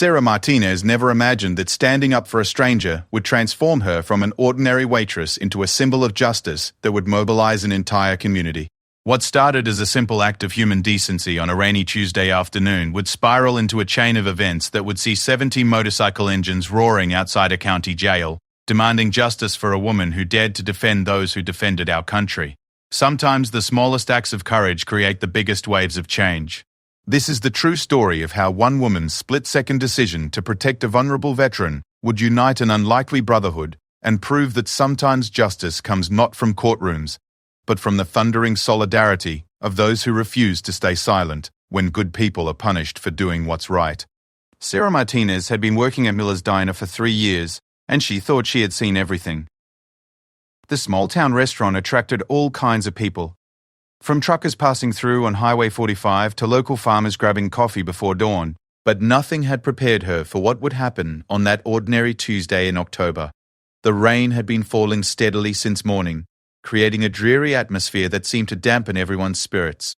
Sarah Martinez never imagined that standing up for a stranger would transform her from an ordinary waitress into a symbol of justice that would mobilize an entire community. What started as a simple act of human decency on a rainy Tuesday afternoon would spiral into a chain of events that would see 70 motorcycle engines roaring outside a county jail, demanding justice for a woman who dared to defend those who defended our country. Sometimes the smallest acts of courage create the biggest waves of change. This is the true story of how one woman's split-second decision to protect a vulnerable veteran would unite an unlikely brotherhood and prove that sometimes justice comes not from courtrooms, but from the thundering solidarity of those who refuse to stay silent when good people are punished for doing what's right. Sarah Martinez had been working at Miller's Diner for 3 years, and she thought she had seen everything. The small-town restaurant attracted all kinds of people, from truckers passing through on Highway 45 to local farmers grabbing coffee before dawn, but nothing had prepared her for what would happen on that ordinary Tuesday in October. The rain had been falling steadily since morning, creating a dreary atmosphere that seemed to dampen everyone's spirits.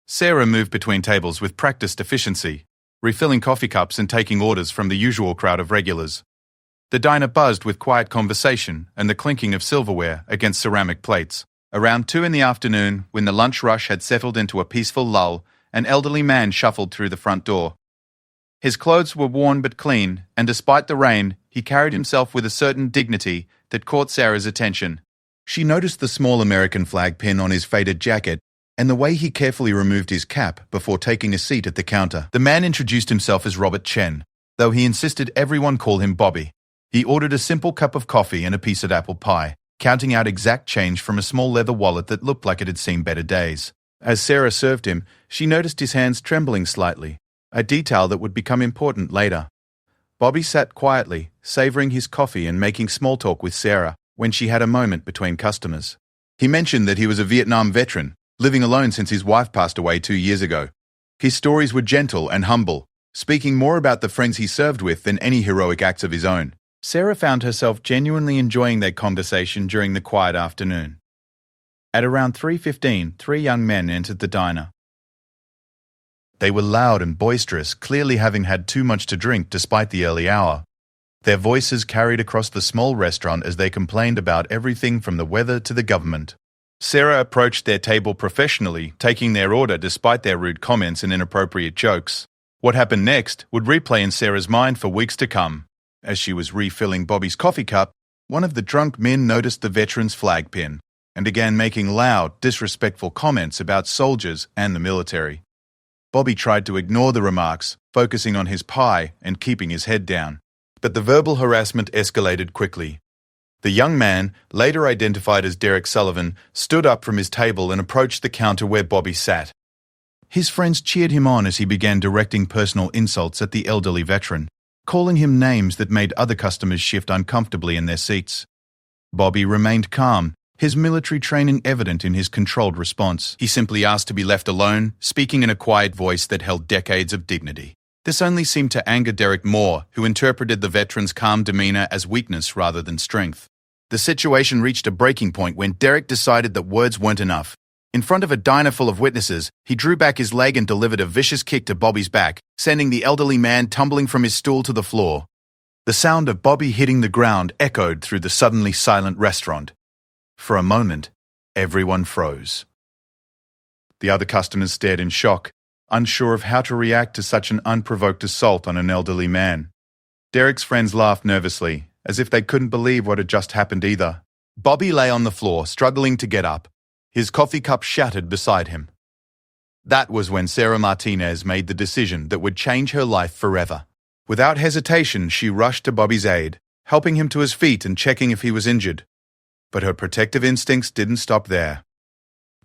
Sarah moved between tables with practiced efficiency, refilling coffee cups and taking orders from the usual crowd of regulars. The diner buzzed with quiet conversation and the clinking of silverware against ceramic plates. Around 2 in the afternoon, when the lunch rush had settled into a peaceful lull, an elderly man shuffled through the front door. His clothes were worn but clean, and despite the rain, he carried himself with a certain dignity that caught Sarah's attention. She noticed the small American flag pin on his faded jacket and the way he carefully removed his cap before taking a seat at the counter. The man introduced himself as Robert Chen, though he insisted everyone call him Bobby. He ordered a simple cup of coffee and a piece of apple pie, counting out exact change from a small leather wallet that looked like it had seen better days. As Sarah served him, she noticed his hands trembling slightly, a detail that would become important later. Bobby sat quietly, savoring his coffee and making small talk with Sarah when she had a moment between customers. He mentioned that he was a Vietnam veteran, living alone since his wife passed away 2 years ago. His stories were gentle and humble, speaking more about the friends he served with than any heroic acts of his own. Sarah found herself genuinely enjoying their conversation during the quiet afternoon. At around 3:15, 3 young men entered the diner. They were loud and boisterous, clearly having had too much to drink despite the early hour. Their voices carried across the small restaurant as they complained about everything from the weather to the government. Sarah approached their table professionally, taking their order despite their rude comments and inappropriate jokes. What happened next would replay in Sarah's mind for weeks to come. As she was refilling Bobby's coffee cup, one of the drunk men noticed the veteran's flag pin and began making loud, disrespectful comments about soldiers and the military. Bobby tried to ignore the remarks, focusing on his pie and keeping his head down. But the verbal harassment escalated quickly. The young man, later identified as Derek Sullivan, stood up from his table and approached the counter where Bobby sat. His friends cheered him on as he began directing personal insults at the elderly veteran, calling him names that made other customers shift uncomfortably in their seats. Bobby remained calm, his military training evident in his controlled response. He simply asked to be left alone, speaking in a quiet voice that held decades of dignity. This only seemed to anger Derek more, who interpreted the veteran's calm demeanor as weakness rather than strength. The situation reached a breaking point when Derek decided that words weren't enough. In front of a diner full of witnesses, he drew back his leg and delivered a vicious kick to Bobby's back, sending the elderly man tumbling from his stool to the floor. The sound of Bobby hitting the ground echoed through the suddenly silent restaurant. For a moment, everyone froze. The other customers stared in shock, unsure of how to react to such an unprovoked assault on an elderly man. Derek's friends laughed nervously, as if they couldn't believe what had just happened either. Bobby lay on the floor, struggling to get up, his coffee cup shattered beside him. That was when Sarah Martinez made the decision that would change her life forever. Without hesitation, she rushed to Bobby's aid, helping him to his feet and checking if he was injured. But her protective instincts didn't stop there.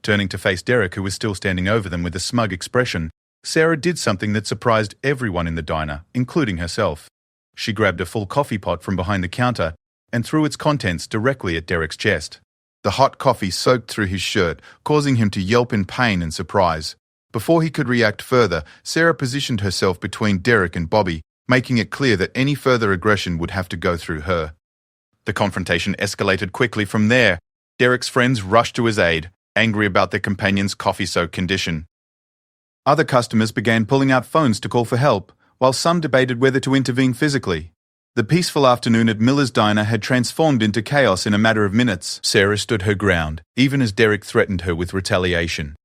Turning to face Derek, who was still standing over them with a smug expression, Sarah did something that surprised everyone in the diner, including herself. She grabbed a full coffee pot from behind the counter and threw its contents directly at Derek's chest. The hot coffee soaked through his shirt, causing him to yelp in pain and surprise. Before he could react further, Sarah positioned herself between Derek and Bobby, making it clear that any further aggression would have to go through her. The confrontation escalated quickly from there. Derek's friends rushed to his aid, angry about their companion's coffee-soaked condition. Other customers began pulling out phones to call for help, while some debated whether to intervene physically. The peaceful afternoon at Miller's Diner had transformed into chaos in a matter of minutes. Sarah stood her ground, even as Derek threatened her with retaliation.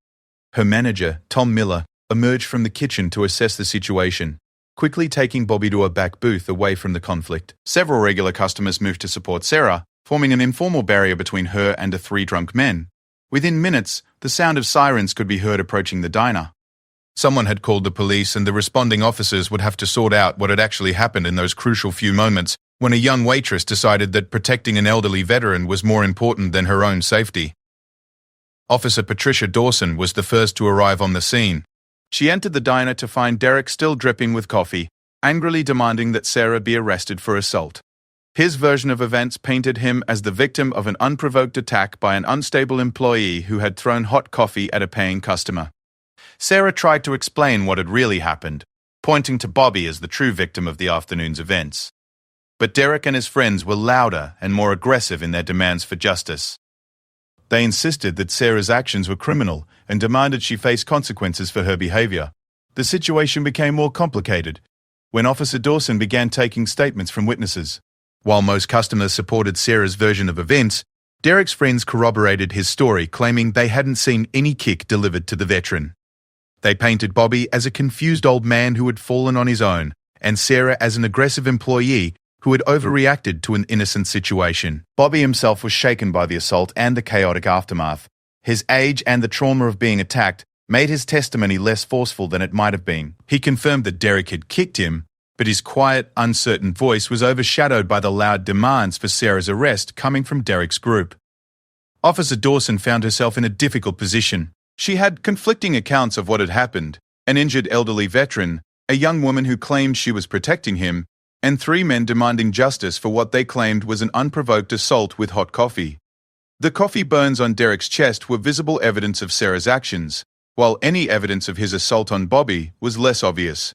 Her manager, Tom Miller, emerged from the kitchen to assess the situation, quickly taking Bobby to a back booth away from the conflict. Several regular customers moved to support Sarah, forming an informal barrier between her and the three drunk men. Within minutes, the sound of sirens could be heard approaching the diner. Someone had called the police, and the responding officers would have to sort out what had actually happened in those crucial few moments when a young waitress decided that protecting an elderly veteran was more important than her own safety. Officer Patricia Dawson was the first to arrive on the scene. She entered the diner to find Derek still dripping with coffee, angrily demanding that Sarah be arrested for assault. His version of events painted him as the victim of an unprovoked attack by an unstable employee who had thrown hot coffee at a paying customer. Sarah tried to explain what had really happened, pointing to Bobby as the true victim of the afternoon's events. But Derek and his friends were louder and more aggressive in their demands for justice. They insisted that Sarah's actions were criminal and demanded she face consequences for her behavior. The situation became more complicated when Officer Dawson began taking statements from witnesses. While most customers supported Sarah's version of events, Derek's friends corroborated his story, claiming they hadn't seen any kick delivered to the veteran. They painted Bobby as a confused old man who had fallen on his own, and Sarah as an aggressive employee who had overreacted to an innocent situation. Bobby himself was shaken by the assault and the chaotic aftermath. His age and the trauma of being attacked made his testimony less forceful than it might have been. He confirmed that Derek had kicked him, but his quiet, uncertain voice was overshadowed by the loud demands for Sarah's arrest coming from Derek's group. Officer Dawson found herself in a difficult position. She had conflicting accounts of what had happened: an injured elderly veteran, a young woman who claimed she was protecting him, and three men demanding justice for what they claimed was an unprovoked assault with hot coffee. The coffee burns on Derek's chest were visible evidence of Sarah's actions, while any evidence of his assault on Bobby was less obvious.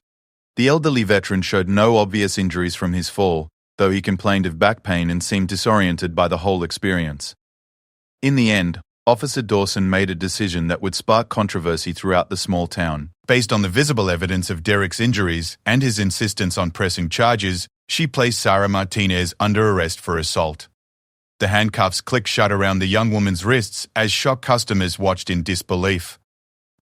The elderly veteran showed no obvious injuries from his fall, though he complained of back pain and seemed disoriented by the whole experience. In the end, Officer Dawson made a decision that would spark controversy throughout the small town. Based on the visible evidence of Derek's injuries and his insistence on pressing charges, she placed Sarah Martinez under arrest for assault. The handcuffs clicked shut around the young woman's wrists as shocked customers watched in disbelief.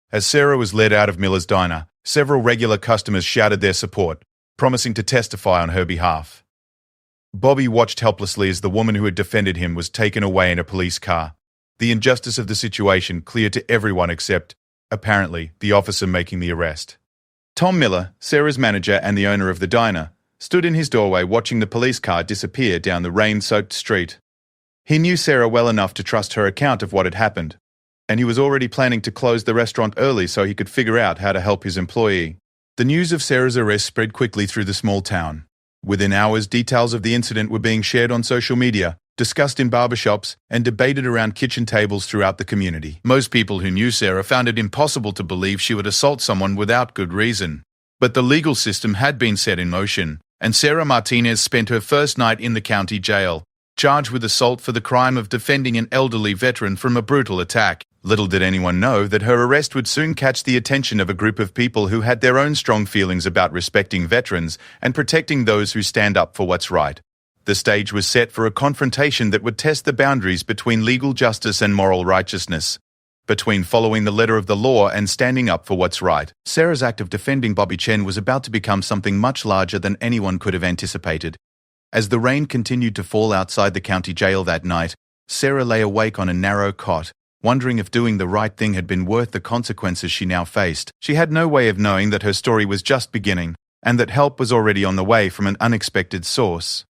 As Sarah was led out of Miller's Diner, several regular customers shouted their support, promising to testify on her behalf. Bobby watched helplessly as the woman who had defended him was taken away in a police car. The injustice of the situation clear to everyone except, apparently, the officer making the arrest. Tom Miller, Sarah's manager and the owner of the diner, stood in his doorway watching the police car disappear down the rain-soaked street. He knew Sarah well enough to trust her account of what had happened, and he was already planning to close the restaurant early so he could figure out how to help his employee. The news of Sarah's arrest spread quickly through the small town. Within hours, details of the incident were being shared on social media, discussed in barbershops, and debated around kitchen tables throughout the community. Most people who knew Sarah found it impossible to believe she would assault someone without good reason. But the legal system had been set in motion, and Sarah Martinez spent her first night in the county jail, charged with assault for the crime of defending an elderly veteran from a brutal attack. Little did anyone know that her arrest would soon catch the attention of a group of people who had their own strong feelings about respecting veterans and protecting those who stand up for what's right. The stage was set for a confrontation that would test the boundaries between legal justice and moral righteousness, between following the letter of the law and standing up for what's right. Sarah's act of defending Bobby Chen was about to become something much larger than anyone could have anticipated. As the rain continued to fall outside the county jail that night, Sarah lay awake on a narrow cot, wondering if doing the right thing had been worth the consequences she now faced. She had no way of knowing that her story was just beginning, and that help was already on the way from an unexpected source.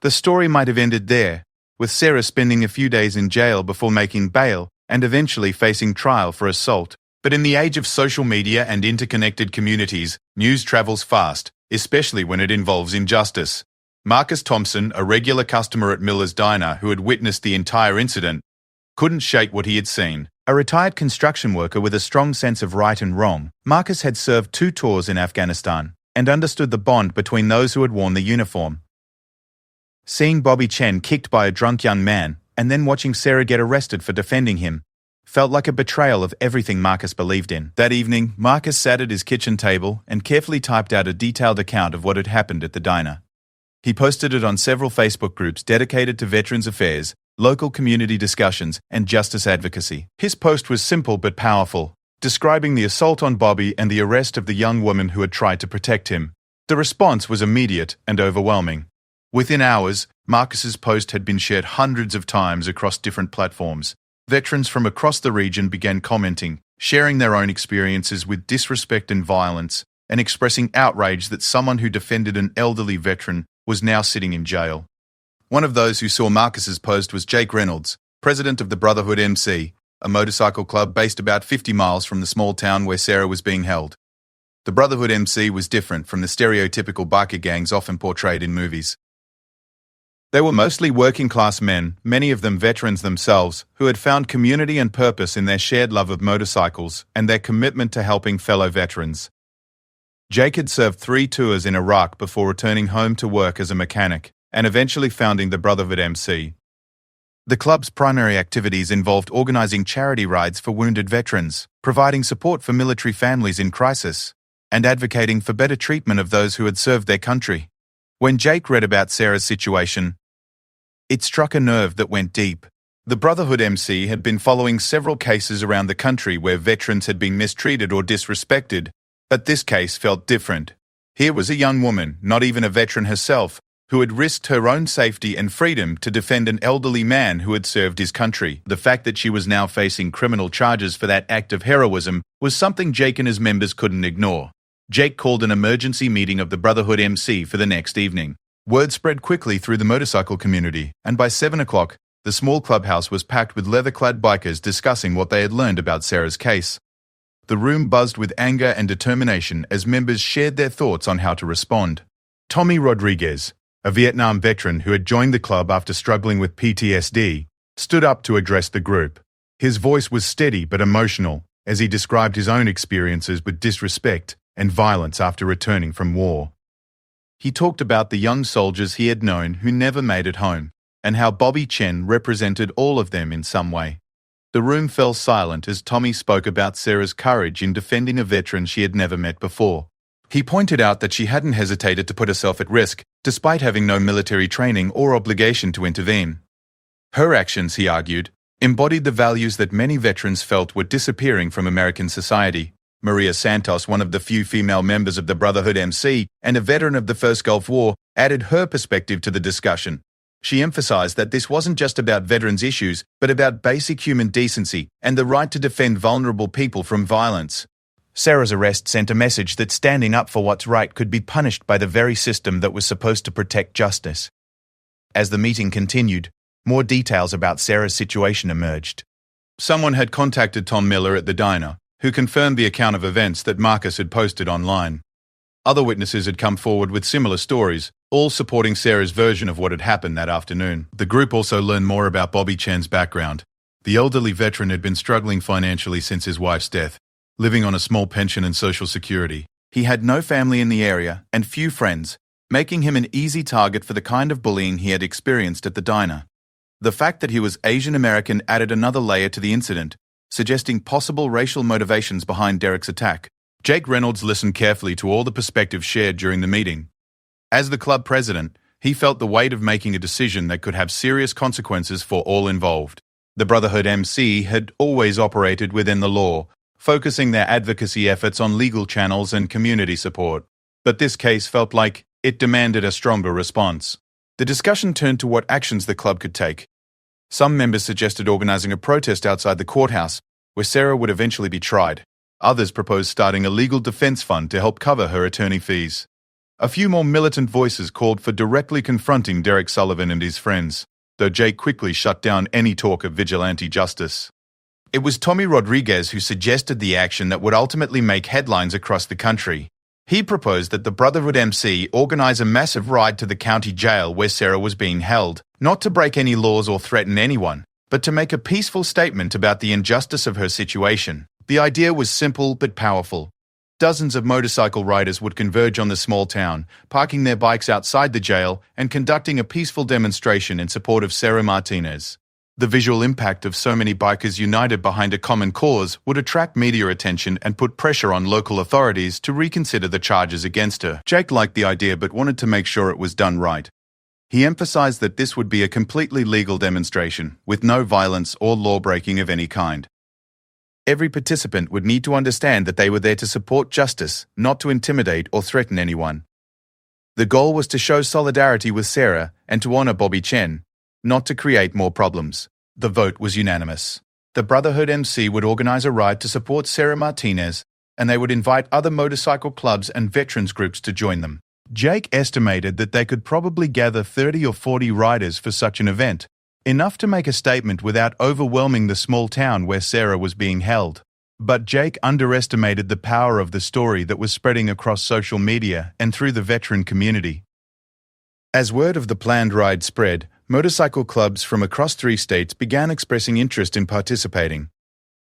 The story might have ended there, with Sarah spending a few days in jail before making bail and eventually facing trial for assault. But in the age of social media and interconnected communities, news travels fast, especially when it involves injustice. Marcus Thompson, a regular customer at Miller's Diner who had witnessed the entire incident, couldn't shake what he had seen. A retired construction worker with a strong sense of right and wrong, Marcus had served 2 tours in Afghanistan and understood the bond between those who had worn the uniform. Seeing Bobby Chen kicked by a drunk young man, and then watching Sarah get arrested for defending him, felt like a betrayal of everything Marcus believed in. That evening, Marcus sat at his kitchen table and carefully typed out a detailed account of what had happened at the diner. He posted it on several Facebook groups dedicated to veterans affairs, local community discussions, and justice advocacy. His post was simple but powerful, describing the assault on Bobby and the arrest of the young woman who had tried to protect him. The response was immediate and overwhelming. Within hours, Marcus's post had been shared hundreds of times across different platforms. Veterans from across the region began commenting, sharing their own experiences with disrespect and violence, and expressing outrage that someone who defended an elderly veteran was now sitting in jail. One of those who saw Marcus's post was Jake Reynolds, president of the Brotherhood MC, a motorcycle club based about 50 miles from the small town where Sarah was being held. The Brotherhood MC was different from the stereotypical biker gangs often portrayed in movies. They were mostly working-class men, many of them veterans themselves, who had found community and purpose in their shared love of motorcycles and their commitment to helping fellow veterans. Jake had served 3 tours in Iraq before returning home to work as a mechanic, and eventually founding the Brotherhood MC. The club's primary activities involved organizing charity rides for wounded veterans, providing support for military families in crisis, and advocating for better treatment of those who had served their country. When Jake read about Sarah's situation, it struck a nerve that went deep. The Brotherhood MC had been following several cases around the country where veterans had been mistreated or disrespected, but this case felt different. Here was a young woman, not even a veteran herself, who had risked her own safety and freedom to defend an elderly man who had served his country. The fact that she was now facing criminal charges for that act of heroism was something Jake and his members couldn't ignore. Jake called an emergency meeting of the Brotherhood MC for the next evening. Word spread quickly through the motorcycle community, and by 7 o'clock, the small clubhouse was packed with leather-clad bikers discussing what they had learned about Sarah's case. The room buzzed with anger and determination as members shared their thoughts on how to respond. Tommy Rodriguez, a Vietnam veteran who had joined the club after struggling with PTSD, stood up to address the group. His voice was steady but emotional as he described his own experiences with disrespect and violence after returning from war. He talked about the young soldiers he had known who never made it home, and how Bobby Chen represented all of them in some way. The room fell silent as Tommy spoke about Sarah's courage in defending a veteran she had never met before. He pointed out that she hadn't hesitated to put herself at risk, despite having no military training or obligation to intervene. Her actions, he argued, embodied the values that many veterans felt were disappearing from American society. Maria Santos, one of the few female members of the Brotherhood MC and a veteran of the First Gulf War, added her perspective to the discussion. She emphasized that this wasn't just about veterans' issues, but about basic human decency and the right to defend vulnerable people from violence. Sarah's arrest sent a message that standing up for what's right could be punished by the very system that was supposed to protect justice. As the meeting continued, more details about Sarah's situation emerged. Someone had contacted Tom Miller at the diner, who confirmed the account of events that Marcus had posted online. Other witnesses had come forward with similar stories, all supporting Sarah's version of what had happened that afternoon. The group also learned more about Bobby Chen's background. The elderly veteran had been struggling financially since his wife's death, living on a small pension and Social Security. He had no family in the area and few friends, making him an easy target for the kind of bullying he had experienced at the diner. The fact that he was Asian American added another layer to the incident, suggesting possible racial motivations behind Derek's attack. Jake Reynolds listened carefully to all the perspectives shared during the meeting. As the club president, he felt the weight of making a decision that could have serious consequences for all involved. The Brotherhood MC had always operated within the law, focusing their advocacy efforts on legal channels and community support. But this case felt like it demanded a stronger response. The discussion turned to what actions the club could take. Some members suggested organizing a protest outside the courthouse, where Sarah would eventually be tried. Others proposed starting a legal defense fund to help cover her attorney fees. A few more militant voices called for directly confronting Derek Sullivan and his friends, though Jake quickly shut down any talk of vigilante justice. It was Tommy Rodriguez who suggested the action that would ultimately make headlines across the country. He proposed that the Brotherhood MC organize a massive ride to the county jail where Sarah was being held, not to break any laws or threaten anyone, but to make a peaceful statement about the injustice of her situation. The idea was simple but powerful. Dozens of motorcycle riders would converge on the small town, parking their bikes outside the jail and conducting a peaceful demonstration in support of Sarah Martinez. The visual impact of so many bikers united behind a common cause would attract media attention and put pressure on local authorities to reconsider the charges against her. Jake liked the idea but wanted to make sure it was done right. He emphasized that this would be a completely legal demonstration, with no violence or law-breaking of any kind. Every participant would need to understand that they were there to support justice, not to intimidate or threaten anyone. The goal was to show solidarity with Sarah and to honor Bobby Chen, not to create more problems. The vote was unanimous. The Brotherhood MC would organize a ride to support Sarah Martinez, and they would invite other motorcycle clubs and veterans groups to join them. Jake estimated that they could probably gather 30 or 40 riders for such an event, enough to make a statement without overwhelming the small town where Sarah was being held. But Jake underestimated the power of the story that was spreading across social media and through the veteran community. As word of the planned ride spread, motorcycle clubs from across 3 states began expressing interest in participating.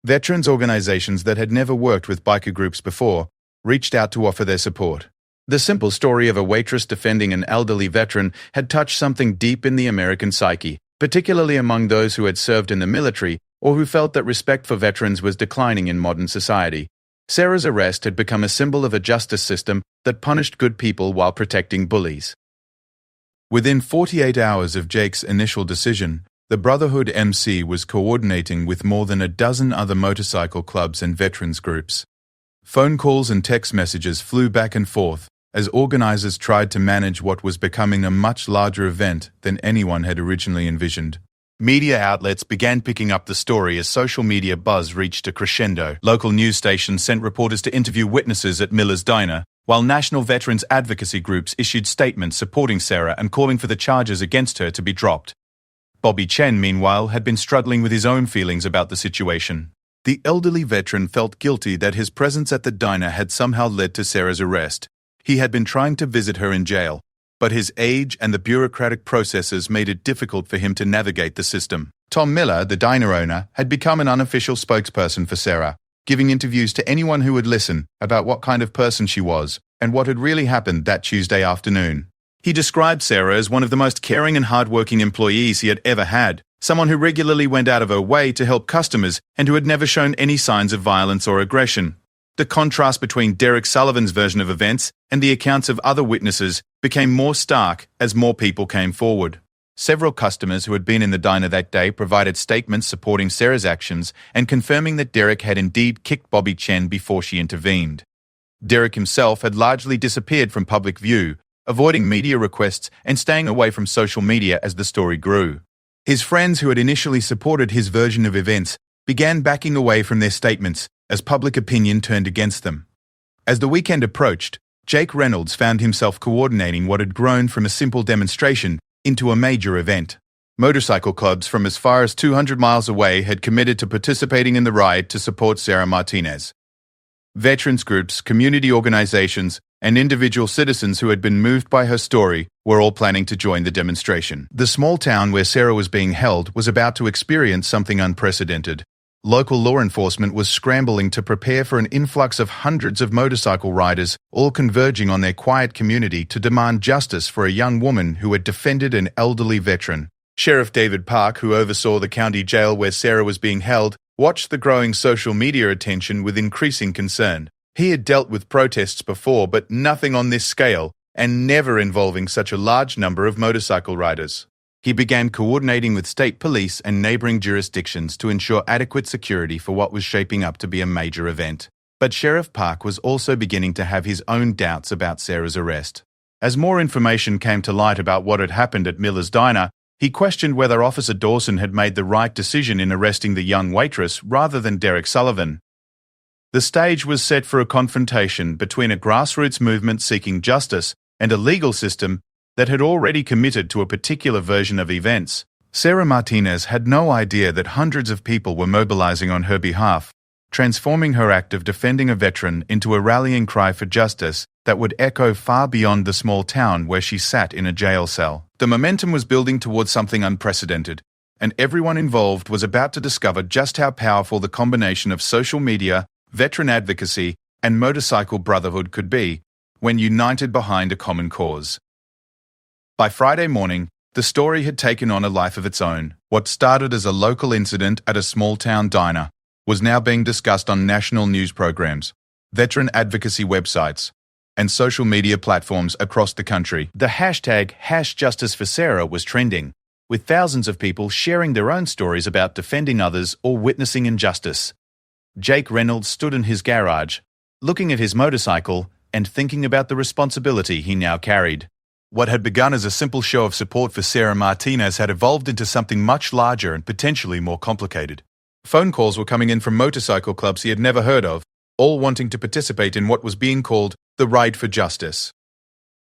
Veterans organizations that had never worked with biker groups before reached out to offer their support. The simple story of a waitress defending an elderly veteran had touched something deep in the American psyche, particularly among those who had served in the military or who felt that respect for veterans was declining in modern society. Sarah's arrest had become a symbol of a justice system that punished good people while protecting bullies. Within 48 hours of Jake's initial decision, the Brotherhood MC was coordinating with more than a dozen other motorcycle clubs and veterans groups. Phone calls and text messages flew back and forth as organizers tried to manage what was becoming a much larger event than anyone had originally envisioned. Media outlets began picking up the story as social media buzz reached a crescendo. Local news stations sent reporters to interview witnesses at Miller's Diner, while national veterans advocacy groups issued statements supporting Sarah and calling for the charges against her to be dropped. Bobby Chen, meanwhile, had been struggling with his own feelings about the situation. The elderly veteran felt guilty that his presence at the diner had somehow led to Sarah's arrest. He had been trying to visit her in jail, but his age and the bureaucratic processes made it difficult for him to navigate the system. Tom Miller, the diner owner, had become an unofficial spokesperson for Sarah, giving interviews to anyone who would listen about what kind of person she was and what had really happened that Tuesday afternoon. He described Sarah as one of the most caring and hardworking employees he had ever had, someone who regularly went out of her way to help customers and who had never shown any signs of violence or aggression. The contrast between Derek Sullivan's version of events and the accounts of other witnesses became more stark as more people came forward. Several customers who had been in the diner that day provided statements supporting Sarah's actions and confirming that Derek had indeed kicked Bobby Chen before she intervened. Derek himself had largely disappeared from public view, avoiding media requests and staying away from social media as the story grew. His friends who had initially supported his version of events began backing away from their statements as public opinion turned against them. As the weekend approached, Jake Reynolds found himself coordinating what had grown from a simple demonstration into a major event. Motorcycle clubs from as far as 200 miles away had committed to participating in the ride to support Sarah Martinez. Veterans groups, community organizations, and individual citizens who had been moved by her story were all planning to join the demonstration. The small town where Sarah was being held was about to experience something unprecedented. Local law enforcement was scrambling to prepare for an influx of hundreds of motorcycle riders, all converging on their quiet community to demand justice for a young woman who had defended an elderly veteran. Sheriff David Park, who oversaw the county jail where Sarah was being held, watched the growing social media attention with increasing concern. He had dealt with protests before, but nothing on this scale, and never involving such a large number of motorcycle riders. He began coordinating with state police and neighboring jurisdictions to ensure adequate security for what was shaping up to be a major event. But Sheriff Park was also beginning to have his own doubts about Sarah's arrest. As more information came to light about what had happened at Miller's Diner, he questioned whether Officer Dawson had made the right decision in arresting the young waitress rather than Derek Sullivan. The stage was set for a confrontation between a grassroots movement seeking justice and a legal system that had already committed to a particular version of events. Sarah Martinez had no idea that hundreds of people were mobilizing on her behalf, transforming her act of defending a veteran into a rallying cry for justice that would echo far beyond the small town where she sat in a jail cell. The momentum was building towards something unprecedented, and everyone involved was about to discover just how powerful the combination of social media, veteran advocacy, and motorcycle brotherhood could be when united behind a common cause. By Friday morning, The story had taken on a life of its own. What started as a local incident at a small-town diner was now being discussed on national news programs, veteran advocacy websites, and social media platforms across the country. The hashtag #JusticeForSarah was trending, with thousands of people sharing their own stories about defending others or witnessing injustice. Jake Reynolds stood in his garage, looking at his motorcycle and thinking about the responsibility he now carried. What had begun as a simple show of support for Sarah Martinez had evolved into something much larger and potentially more complicated. Phone calls were coming in from motorcycle clubs he had never heard of, all wanting to participate in what was being called the Ride for Justice.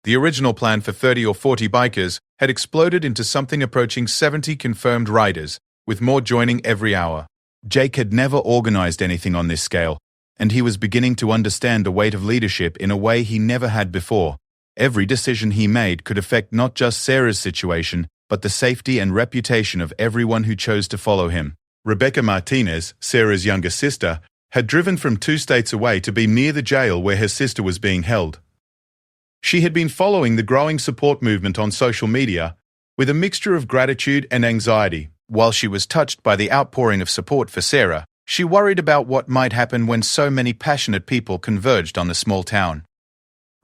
The original plan for 30 or 40 bikers had exploded into something approaching 70 confirmed riders, with more joining every hour. Jake had never organized anything on this scale, and he was beginning to understand the weight of leadership in a way he never had before. Every decision he made could affect not just Sarah's situation, but the safety and reputation of everyone who chose to follow him. Rebecca Martinez, Sarah's younger sister, had driven from 2 states away to be near the jail where her sister was being held. She had been following the growing support movement on social media with a mixture of gratitude and anxiety. While she was touched by the outpouring of support for Sarah, she worried about what might happen when so many passionate people converged on the small town.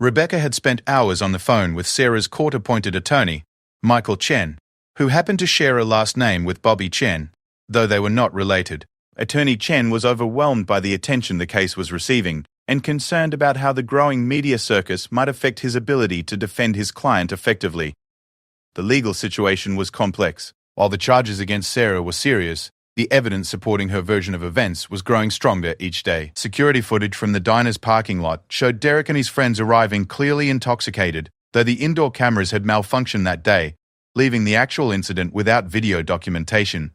Rebecca had spent hours on the phone with Sarah's court-appointed attorney, Michael Chen, who happened to share a last name with Bobby Chen, though they were not related. Attorney Chen was overwhelmed by the attention the case was receiving and concerned about how the growing media circus might affect his ability to defend his client effectively. The legal situation was complex. While the charges against Sarah were serious, the evidence supporting her version of events was growing stronger each day. Security footage from the diner's parking lot showed Derek and his friends arriving clearly intoxicated, though the indoor cameras had malfunctioned that day, leaving the actual incident without video documentation.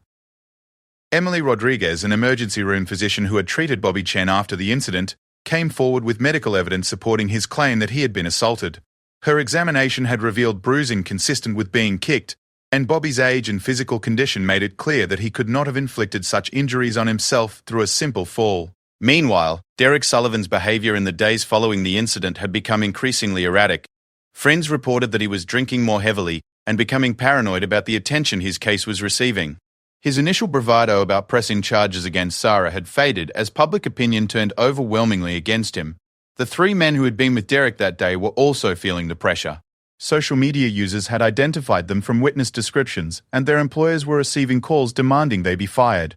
Emily Rodriguez, an emergency room physician who had treated Bobby Chen after the incident, came forward with medical evidence supporting his claim that he had been assaulted. Her examination had revealed bruising consistent with being kicked, and Bobby's age and physical condition made it clear that he could not have inflicted such injuries on himself through a simple fall. Meanwhile, Derek Sullivan's behavior in the days following the incident had become increasingly erratic. Friends reported that he was drinking more heavily and becoming paranoid about the attention his case was receiving. His initial bravado about pressing charges against Sarah had faded as public opinion turned overwhelmingly against him. The 3 men who had been with Derek that day were also feeling the pressure. Social media users had identified them from witness descriptions, and their employers were receiving calls demanding they be fired.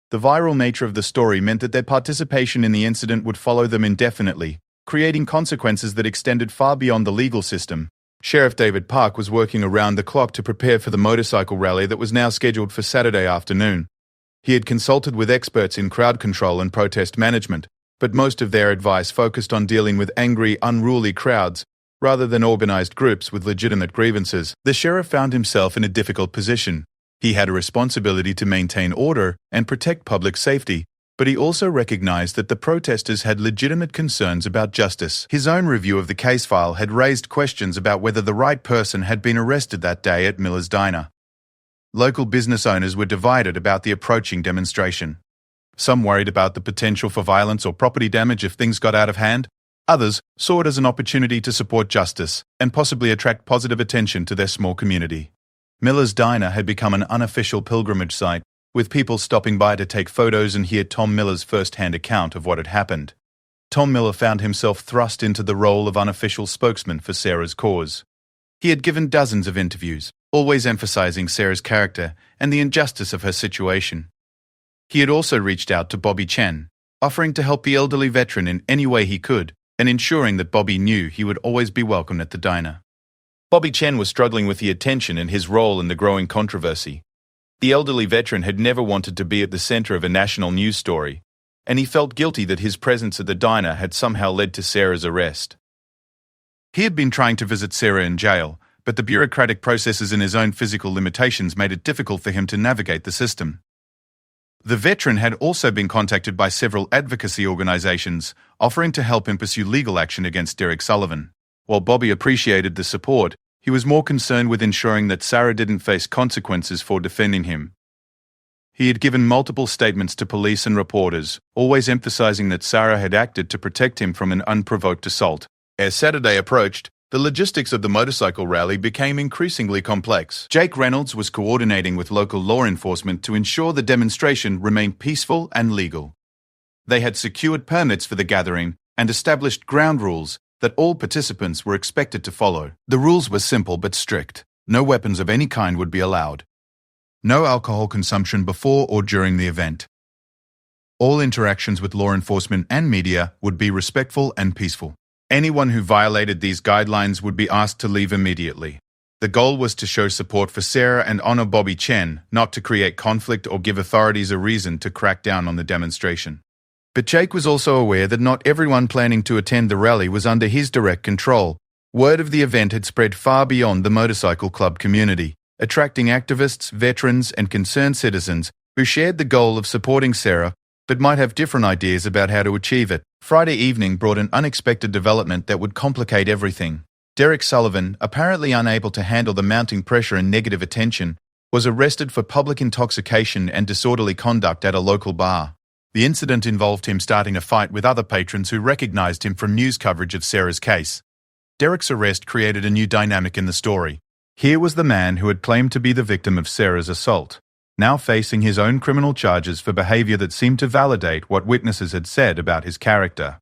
The viral nature of the story meant that their participation in the incident would follow them indefinitely, creating consequences that extended far beyond the legal system. Sheriff David Park was working around the clock to prepare for the motorcycle rally that was now scheduled for Saturday afternoon. He had consulted with experts in crowd control and protest management, but most of their advice focused on dealing with angry, unruly crowds rather than organized groups with legitimate grievances. The sheriff found himself in a difficult position. He had a responsibility to maintain order and protect public safety, but he also recognized that the protesters had legitimate concerns about justice. His own review of the case file had raised questions about whether the right person had been arrested that day at Miller's Diner. Local business owners were divided about the approaching demonstration. Some worried about the potential for violence or property damage if things got out of hand. Others saw it as an opportunity to support justice and possibly attract positive attention to their small community. Miller's Diner had become an unofficial pilgrimage site, with people stopping by to take photos and hear Tom Miller's first-hand account of what had happened. Tom Miller found himself thrust into the role of unofficial spokesman for Sarah's cause. He had given dozens of interviews, always emphasizing Sarah's character and the injustice of her situation. He had also reached out to Bobby Chen, offering to help the elderly veteran in any way he could, and ensuring that Bobby knew he would always be welcome at the diner. Bobby Chen was struggling with the attention and his role in the growing controversy. The elderly veteran had never wanted to be at the center of a national news story, and he felt guilty that his presence at the diner had somehow led to Sarah's arrest. He had been trying to visit Sarah in jail, but the bureaucratic processes and his own physical limitations made it difficult for him to navigate the system. The veteran had also been contacted by several advocacy organizations, offering to help him pursue legal action against Derek Sullivan. While Bobby appreciated the support, he was more concerned with ensuring that Sarah didn't face consequences for defending him. He had given multiple statements to police and reporters, always emphasizing that Sarah had acted to protect him from an unprovoked assault. As Saturday approached, The logistics of the motorcycle rally became increasingly complex. Jake Reynolds was coordinating with local law enforcement to ensure the demonstration remained peaceful and legal. They had secured permits for the gathering and established ground rules that all participants were expected to follow. The rules were simple but strict. No weapons of any kind would be allowed. No alcohol consumption before or during the event. All interactions with law enforcement and media would be respectful and peaceful. Anyone who violated these guidelines would be asked to leave immediately. The goal was to show support for Sarah and honor Bobby Chen, not to create conflict or give authorities a reason to crack down on the demonstration. But Jake was also aware that not everyone planning to attend the rally was under his direct control. Word of the event had spread far beyond the motorcycle club community, attracting activists, veterans, and concerned citizens who shared the goal of supporting Sarah but might have different ideas about how to achieve it. Friday evening brought an unexpected development that would complicate everything. Derek Sullivan, apparently unable to handle the mounting pressure and negative attention, was arrested for public intoxication and disorderly conduct at a local bar. The incident involved him starting a fight with other patrons who recognized him from news coverage of Sarah's case. Derek's arrest created a new dynamic in the story. Here was the man who had claimed to be the victim of Sarah's assault, now facing his own criminal charges for behavior that seemed to validate what witnesses had said about his character.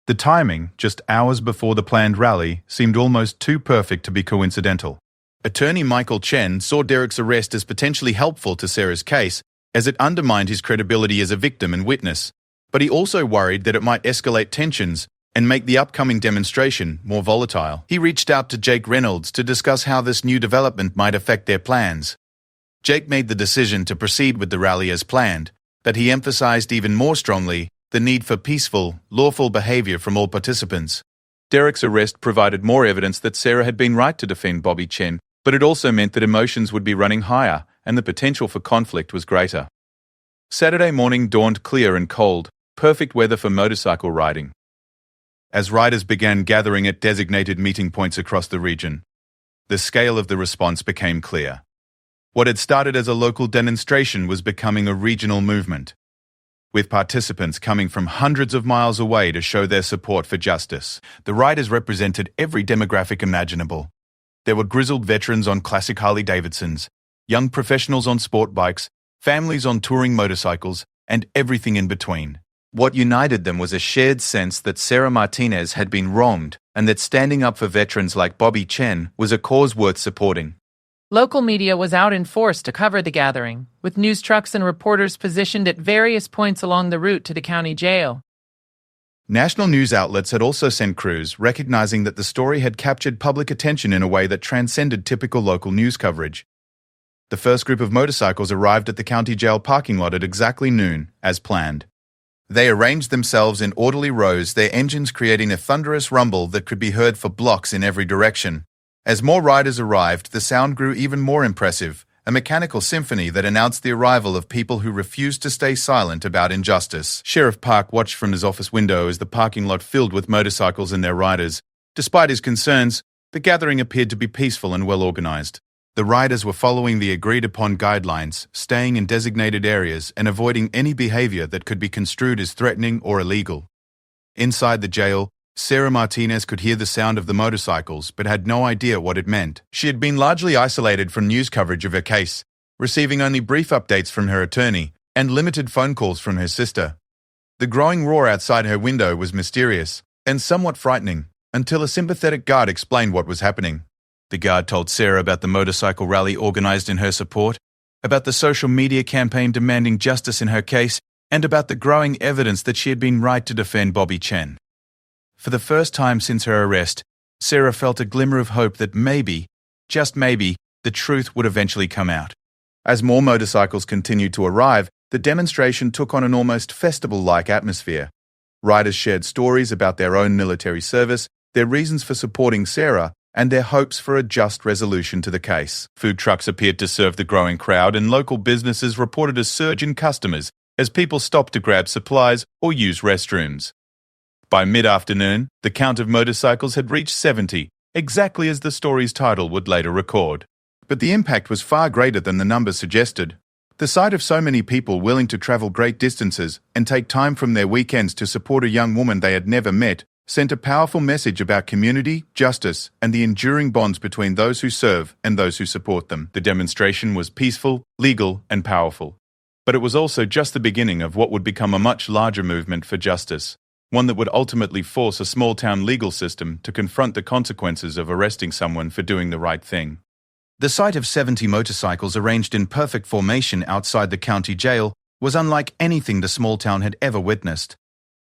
The timing, just hours before the planned rally, seemed almost too perfect to be coincidental. Attorney Michael Chen saw Derek's arrest as potentially helpful to Sarah's case, as it undermined his credibility as a victim and witness, but he also worried that it might escalate tensions and make the upcoming demonstration more volatile. He reached out to Jake Reynolds to discuss how this new development might affect their plans. Jake made the decision to proceed with the rally as planned, but he emphasized even more strongly the need for peaceful, lawful behavior from all participants. Derek's arrest provided more evidence that Sarah had been right to defend Bobby Chen, but it also meant that emotions would be running higher and the potential for conflict was greater. Saturday morning dawned clear and cold, perfect weather for motorcycle riding. As riders began gathering at designated meeting points across the region, the scale of the response became clear. What had started as a local demonstration was becoming a regional movement, with participants coming from hundreds of miles away to show their support for justice. The riders represented every demographic imaginable. There were grizzled veterans on classic Harley-Davidsons, young professionals on sport bikes, families on touring motorcycles, and everything in between. What united them was a shared sense that Sarah Martinez had been wronged and that standing up for veterans like Bobby Chen was a cause worth supporting. Local media was out in force to cover the gathering, with news trucks and reporters positioned at various points along the route to the county jail. National news outlets had also sent crews, recognizing that the story had captured public attention in a way that transcended typical local news coverage. The first group of motorcycles arrived at the county jail parking lot at exactly noon, as planned. They arranged themselves in orderly rows, their engines creating a thunderous rumble that could be heard for blocks in every direction. As more riders arrived, the sound grew even more impressive, a mechanical symphony that announced the arrival of people who refused to stay silent about injustice. Sheriff Park watched from his office window as the parking lot filled with motorcycles and their riders. Despite his concerns, the gathering appeared to be peaceful and well organized. The riders were following the agreed-upon guidelines, staying in designated areas and avoiding any behavior that could be construed as threatening or illegal. Inside the jail, Sarah Martinez could hear the sound of the motorcycles but had no idea what it meant. She had been largely isolated from news coverage of her case, receiving only brief updates from her attorney and limited phone calls from her sister. The growing roar outside her window was mysterious and somewhat frightening until a sympathetic guard explained what was happening. The guard told Sarah about the motorcycle rally organized in her support, about the social media campaign demanding justice in her case, and about the growing evidence that she had been right to defend Bobby Chen. For the first time since her arrest, Sarah felt a glimmer of hope that maybe, just maybe, the truth would eventually come out. As more motorcycles continued to arrive, the demonstration took on an almost festival-like atmosphere. Riders shared stories about their own military service, their reasons for supporting Sarah, and their hopes for a just resolution to the case. Food trucks appeared to serve the growing crowd, and local businesses reported a surge in customers as people stopped to grab supplies or use restrooms. By mid-afternoon, the count of motorcycles had reached 70, exactly as the story's title would later record. But the impact was far greater than the numbers suggested. The sight of so many people willing to travel great distances and take time from their weekends to support a young woman they had never met sent a powerful message about community, justice, and the enduring bonds between those who serve and those who support them. The demonstration was peaceful, legal, and powerful. But it was also just the beginning of what would become a much larger movement for justice, one that would ultimately force a small-town legal system to confront the consequences of arresting someone for doing the right thing. The sight of 70 motorcycles arranged in perfect formation outside the county jail was unlike anything the small town had ever witnessed.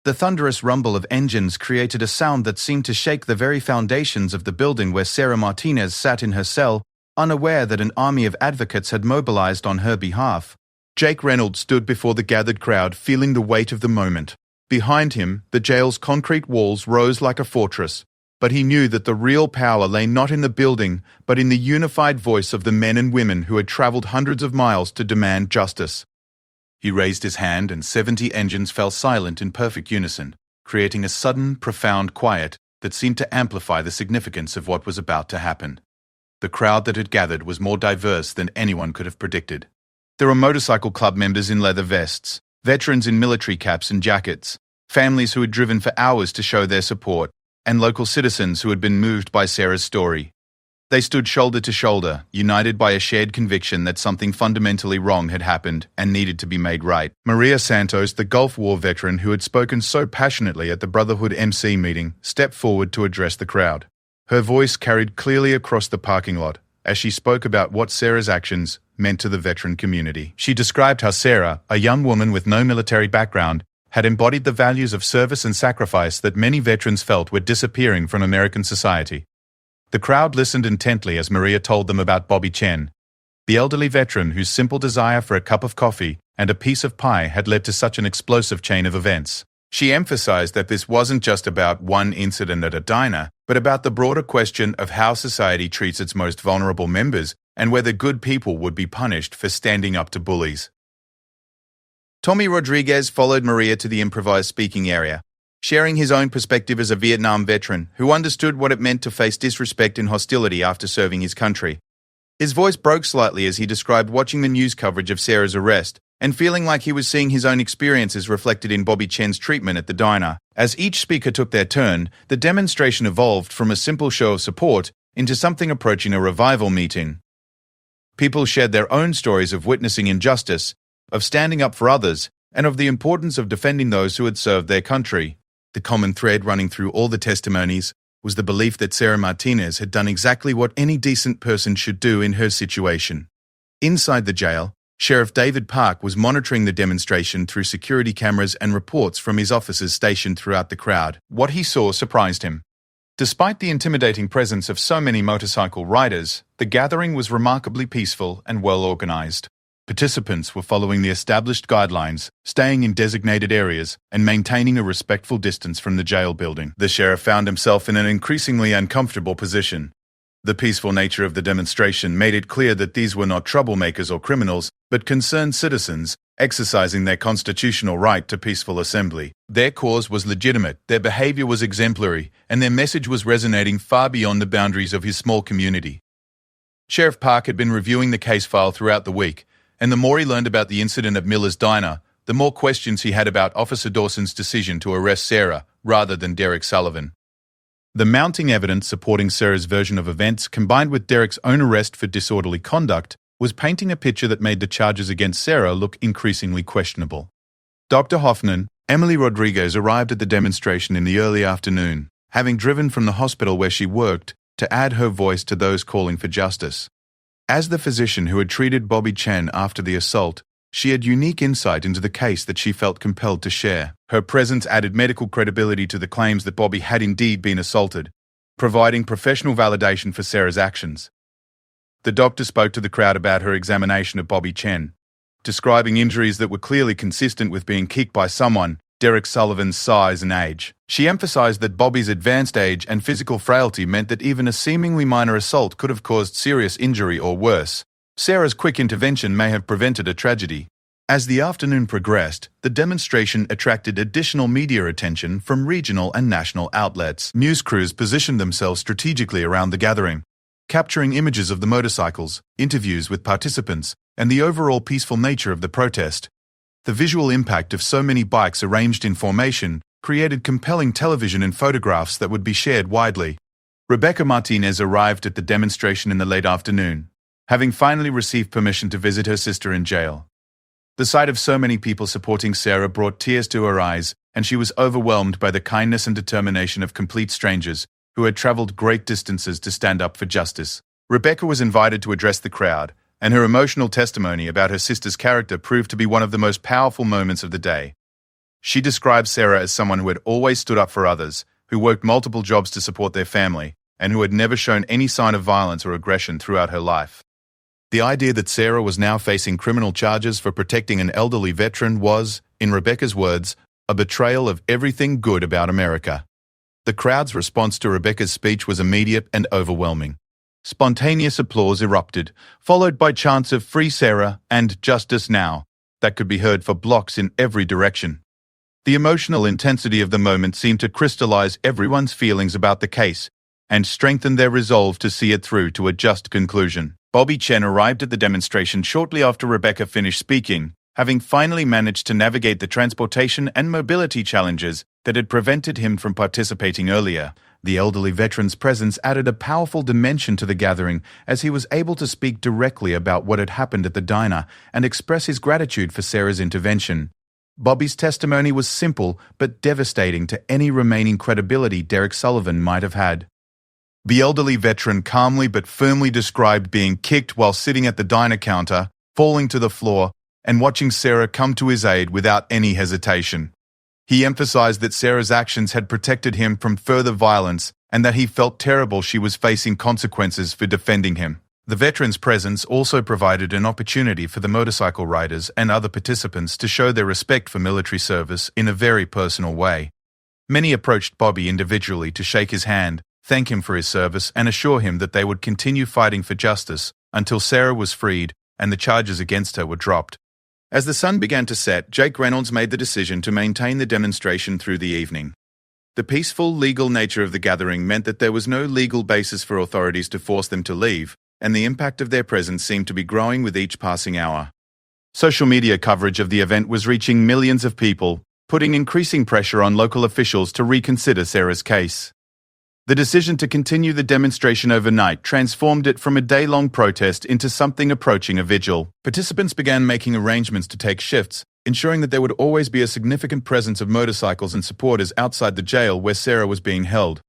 The thunderous rumble of engines created a sound that seemed to shake the very foundations of the building where Sarah Martinez sat in her cell, unaware that an army of advocates had mobilized on her behalf. Jake Reynolds stood before the gathered crowd, feeling the weight of the moment. Behind him, the jail's concrete walls rose like a fortress, but he knew that the real power lay not in the building, but in the unified voice of the men and women who had traveled hundreds of miles to demand justice. He raised his hand and 70 engines fell silent in perfect unison, creating a sudden, profound quiet that seemed to amplify the significance of what was about to happen. The crowd that had gathered was more diverse than anyone could have predicted. There were motorcycle club members in leather vests, veterans in military caps and jackets, families who had driven for hours to show their support, and local citizens who had been moved by Sarah's story. They stood shoulder to shoulder, united by a shared conviction that something fundamentally wrong had happened and needed to be made right. Maria Santos, the Gulf War veteran who had spoken so passionately at the Brotherhood MC meeting, stepped forward to address the crowd. Her voice carried clearly across the parking lot as she spoke about what Sarah's actions meant to the veteran community. She described how Sarah, a young woman with no military background, had embodied the values of service and sacrifice that many veterans felt were disappearing from American society. The crowd listened intently as Maria told them about Bobby Chen, the elderly veteran whose simple desire for a cup of coffee and a piece of pie had led to such an explosive chain of events. She emphasized that this wasn't just about one incident at a diner, but about the broader question of how society treats its most vulnerable members and whether good people would be punished for standing up to bullies. Tommy Rodriguez followed Maria to the improvised speaking area, sharing his own perspective as a Vietnam veteran who understood what it meant to face disrespect and hostility after serving his country. His voice broke slightly as he described watching the news coverage of Sarah's arrest and feeling like he was seeing his own experiences reflected in Bobby Chen's treatment at the diner. As each speaker took their turn, the demonstration evolved from a simple show of support into something approaching a revival meeting. People shared their own stories of witnessing injustice, of standing up for others, and of the importance of defending those who had served their country. The common thread running through all the testimonies was the belief that Sarah Martinez had done exactly what any decent person should do in her situation. Inside the jail, Sheriff David Park was monitoring the demonstration through security cameras and reports from his officers stationed throughout the crowd. What he saw surprised him. Despite the intimidating presence of so many motorcycle riders, the gathering was remarkably peaceful and well organized. Participants were following the established guidelines, staying in designated areas, and maintaining a respectful distance from the jail building. The sheriff found himself in an increasingly uncomfortable position. The peaceful nature of the demonstration made it clear that these were not troublemakers or criminals, but concerned citizens exercising their constitutional right to peaceful assembly. Their cause was legitimate, their behavior was exemplary, and their message was resonating far beyond the boundaries of his small community. Sheriff Park had been reviewing the case file throughout the week, and the more he learned about the incident at Miller's Diner, the more questions he had about Officer Dawson's decision to arrest Sarah rather than Derek Sullivan. The mounting evidence supporting Sarah's version of events, combined with Derek's own arrest for disorderly conduct, was painting a picture that made the charges against Sarah look increasingly questionable. Dr. Hoffman, Emily Rodriguez arrived at the demonstration in the early afternoon, having driven from the hospital where she worked to add her voice to those calling for justice. As the physician who had treated Bobby Chen after the assault, she had unique insight into the case that she felt compelled to share. Her presence added medical credibility to the claims that Bobby had indeed been assaulted, providing professional validation for Sarah's actions. The doctor spoke to the crowd about her examination of Bobby Chen, describing injuries that were clearly consistent with being kicked by someone Derek Sullivan's size and age. She emphasized that Bobby's advanced age and physical frailty meant that even a seemingly minor assault could have caused serious injury or worse. Sarah's quick intervention may have prevented a tragedy. As the afternoon progressed, the demonstration attracted additional media attention from regional and national outlets. News crews positioned themselves strategically around the gathering, capturing images of the motorcycles, interviews with participants, and the overall peaceful nature of the protest. The visual impact of so many bikes arranged in formation created compelling television and photographs that would be shared widely. Rebecca Martinez arrived at the demonstration in the late afternoon, having finally received permission to visit her sister in jail. The sight of so many people supporting Sarah brought tears to her eyes, and she was overwhelmed by the kindness and determination of complete strangers who had traveled great distances to stand up for justice. Rebecca was invited to address the crowd, and her emotional testimony about her sister's character proved to be one of the most powerful moments of the day. She described Sarah as someone who had always stood up for others, who worked multiple jobs to support their family, and who had never shown any sign of violence or aggression throughout her life. The idea that Sarah was now facing criminal charges for protecting an elderly veteran was, in Rebecca's words, a betrayal of everything good about America. The crowd's response to Rebecca's speech was immediate and overwhelming. Spontaneous applause erupted, followed by chants of "Free Sarah" and "Justice Now" that could be heard for blocks in every direction. The emotional intensity of the moment seemed to crystallize everyone's feelings about the case and strengthen their resolve to see it through to a just conclusion. Bobby Chen arrived at the demonstration shortly after Rebecca finished speaking, having finally managed to navigate the transportation and mobility challenges that had prevented him from participating earlier. The elderly veteran's presence added a powerful dimension to the gathering, as he was able to speak directly about what had happened at the diner and express his gratitude for Sarah's intervention. Bobby's testimony was simple but devastating to any remaining credibility Derek Sullivan might have had. The elderly veteran calmly but firmly described being kicked while sitting at the diner counter, falling to the floor, and watching Sarah come to his aid without any hesitation. He emphasized that Sarah's actions had protected him from further violence and that he felt terrible she was facing consequences for defending him. The veteran's presence also provided an opportunity for the motorcycle riders and other participants to show their respect for military service in a very personal way. Many approached Bobby individually to shake his hand, thank him for his service, and assure him that they would continue fighting for justice until Sarah was freed and the charges against her were dropped. As the sun began to set, Jake Reynolds made the decision to maintain the demonstration through the evening. The peaceful, legal nature of the gathering meant that there was no legal basis for authorities to force them to leave, and the impact of their presence seemed to be growing with each passing hour. Social media coverage of the event was reaching millions of people, putting increasing pressure on local officials to reconsider Sarah's case. The decision to continue the demonstration overnight transformed it from a day-long protest into something approaching a vigil. Participants began making arrangements to take shifts, ensuring that there would always be a significant presence of motorcycles and supporters outside the jail where Sarah was being held.